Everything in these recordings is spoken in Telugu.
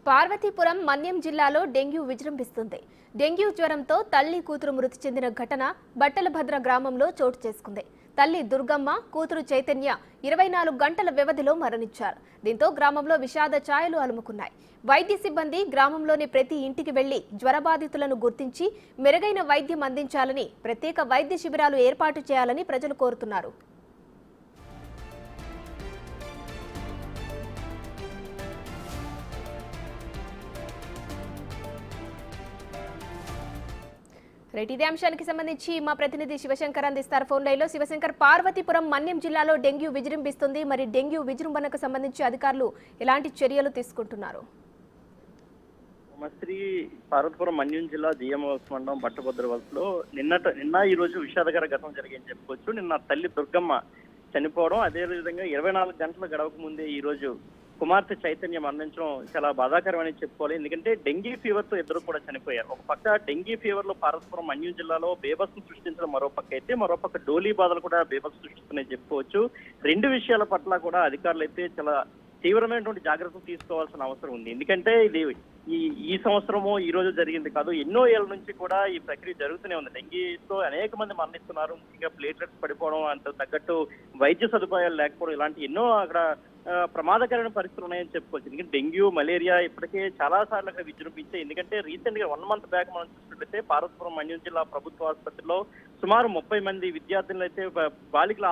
పార్వతీపురం మన్యం జిల్లాలో డెంగ్యూ విజృంభిస్తుంది. డెంగ్యూ జ్వరంతో తల్లి కూతురు మృతి చెందిన ఘటన బట్టలభద్ర గ్రామంలో చోటు చేసుకుంది. తల్లి దుర్గమ్మ, కూతురు చైతన్య 24 గంటల వ్యవధిలో మరణించారు. దీంతో గ్రామంలో విషాద ఛాయలు అలుముకున్నాయి. వైద్య సిబ్బంది గ్రామంలోని ప్రతి ఇంటికి వెళ్లి జ్వరబాధితులను గుర్తించి మెరుగైన వైద్యం అందించాలని, ప్రత్యేక వైద్య శిబిరాలు ఏర్పాటు చేయాలని ప్రజలు కోరుతున్నారు. ఇదే అంశానికి సంబంధించి మా ప్రతినిధి శివశంకర్ అందిస్తారు ఫోన్ లైన్లో. శివశంకర్, పార్వతీపురం మన్యం జిల్లాలో డెంగ్యూ విజృంభిస్తుంది. మరి డెంగ్యూ విజృంభణకు సంబంధించి అధికారులు ఎలాంటి చర్యలు తీసుకుంటున్నారు? శ్రీ పార్వతీపురం మన్యం జిల్లా జిఎంఓస్ మండలం బట్టభద్ర వలసలో నిన్న ఈ రోజు విషాదకర ఘటన జరిగిందని చెప్పుకోవచ్చు. నిన్న తల్లి దుర్గమ్మ చనిపోవడం, అదేవిధంగా 24 గంటలు గడవక ముందే ఈ రోజు కుమార్తె చైతన్య మరణించడం చాలా బాధాకరమని చెప్పుకోవాలి. ఎందుకంటే డెంగీ ఫీవర్ తో ఇద్దరు కూడా చనిపోయారు. ఒక పక్క డెంగీ ఫీవర్ లో పార్వతీపురం మన్యం జిల్లాలో బేభత్సం సృష్టించడం మరో పక్క అయితే, మరో పక్క డోలీ బాధలు కూడా బేభత్సం సృష్టిస్తున్నాయి చెప్పుకోవచ్చు. రెండు విషయాల పట్ల కూడా అధికారులు అయితే చాలా తీవ్రమైనటువంటి జాగ్రత్తలు తీసుకోవాల్సిన అవసరం ఉంది. ఎందుకంటే ఇది ఈ సంవత్సరము ఈ రోజు జరిగింది కాదు, ఎన్నో ఏళ్ల నుంచి కూడా ఈ ప్రక్రియ జరుగుతూనే ఉంది. డెంగీతో అనేక మంది మరణిస్తున్నారు. ముఖ్యంగా ప్లేట్లెట్స్ పడిపోవడం, అంత తగ్గట్టు వైద్య సదుపాయాలు లేకపోవడం, ఇలాంటి ఎన్నో అక్కడ ప్రమాదకరమైన పరిస్థితులు ఉన్నాయని చెప్పుకోవచ్చు. ఎందుకంటే డెంగ్యూ, మలేరియా ఇప్పటికే చాలా సార్లు అక్కడ విజృంభించాయి. ఎందుకంటే రీసెంట్ గా 1 మంత్ బ్యాక్ మనం చూసినట్లయితే పార్వతీపురం మన్యం జిల్లా ప్రభుత్వ ఆసుపత్రిలో సుమారు 30 మంది విద్యార్థులు అయితే బాలికల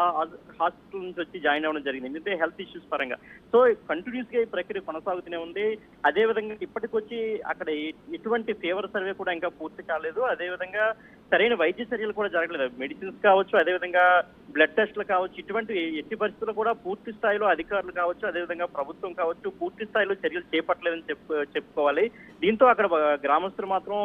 హాస్పిటల్ నుంచి వచ్చి జాయిన్ అవ్వడం జరిగింది. ఎందుకంటే హెల్త్ ఇష్యూస్ పరంగా. సో కంటిన్యూస్ గా ఈ ప్రక్రియ కొనసాగుతూనే ఉంది. అదేవిధంగా ఇప్పటికొచ్చి అక్కడ ఎటువంటి ఫీవర్ సర్వే కూడా ఇంకా పూర్తి కాలేదు. అదేవిధంగా సరైన వైద్య చర్యలు కూడా జరగలేదు. మెడిసిన్స్ కావచ్చు, అదేవిధంగా బ్లడ్ టెస్టులు కావచ్చు, ఇటువంటి ఎట్టి పరిస్థితుల్లో కూడా పూర్తి స్థాయిలో అధికారులు కావచ్చు, అదేవిధంగా ప్రభుత్వం కావచ్చు పూర్తి స్థాయిలో చర్యలు చేపట్టలేదని చెప్పుకోవాలి. దీంతో అక్కడ గ్రామస్తులు మాత్రం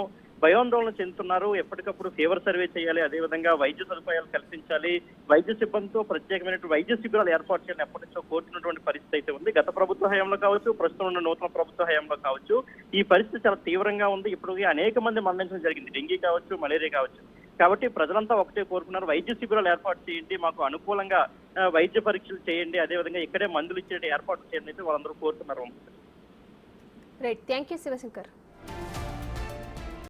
భయాందోళన చెందుతున్నారు. ఎప్పటికప్పుడు ఫీవర్ సర్వే చేయాలి, అదేవిధంగా వైద్య సదుపాయాలు కల్పించాలి, వైద్య సిబ్బందితో ప్రత్యేకమైనటువంటి వైద్య శిబిరాలు ఏర్పాటు చేయాలని ఎప్పటి నుంచో కోరుతున్నటువంటి పరిస్థితి అయితే ఉంది. గత ప్రభుత్వ హయాంలో కావచ్చు, ప్రస్తుతం ఉన్న నూతన ప్రభుత్వ హయాంలో కావచ్చు, ఈ పరిస్థితి చాలా తీవ్రంగా ఉంది. ఇప్పుడు అనేక మంది మరణించడం జరిగింది, డెంగీ కావచ్చు, మలేరియా కావచ్చు. కాబట్టి ప్రజలంతా ఒకటే కోరుకున్నారు, వైద్య శిబిరాలు ఏర్పాటు చేయండి, మాకు అనుకూలంగా వైద్య పరీక్షలు చేయండి, అదేవిధంగా ఇక్కడే మందులు ఇచ్చే ఏర్పాటు చేయండి అయితే వాళ్ళందరూ కోరుతున్నారు. Right, thank you Shivshankar.